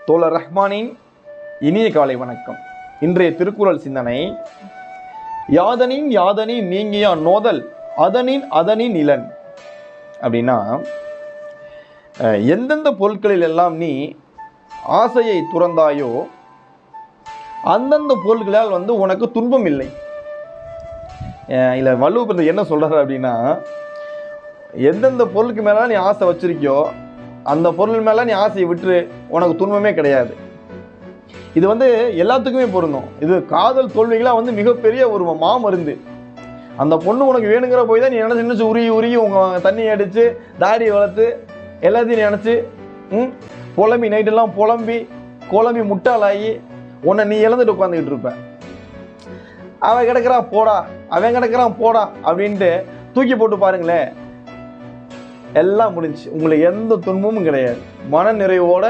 தோழர் ரஹ்மானின் இனிய காலை வணக்கம். இன்றைய திருக்குறள் சிந்தனை, யாதனின் யாதனின் நீங்கிய நோதல் அதனின் அதனின் இளன். அப்படின்னா, எந்தெந்த பொருட்களில் எல்லாம் நீ ஆசையை துறந்தாயோ அந்தந்த பொருட்களால் உனக்கு துன்பம் இல்லை. இல்லை, வள்ளுவர் என்ன சொல்றாரு அப்படின்னா, எந்தெந்த பொருளுக்கு மேலே நீ ஆசை வச்சிருக்கியோ அந்த பொருள் மேலே நீ ஆசையை விட்டுரு, உனக்கு துன்பமே கிடையாது. இது எல்லாத்துக்குமே பொருந்தும். இது காதல் தோல்விகளாக மிகப்பெரிய ஒரு மாமருந்து. அந்த பொண்ணு உனக்கு வேணுங்கிற போய் தான் நீ நினச்சி உருகி உருகி உங்கள் தண்ணி அடித்து தாடியை வளர்த்து எல்லாத்தையும் நினச்சி புலம்பி நைட்டெல்லாம் குழம்பி முட்டாளாகி உன்னை நீ இழந்துட்டு உட்காந்துக்கிட்டு இருப்ப. அவன் கிடக்கிறான் போடா, அவன் கிடக்கிறான் போடா அப்படின்ட்டு தூக்கி போட்டு பாருங்களேன், எல்லாம் முடிஞ்சு. உங்களுக்கு எந்த துன்பமும் கிடையாது. மன நிறைவோட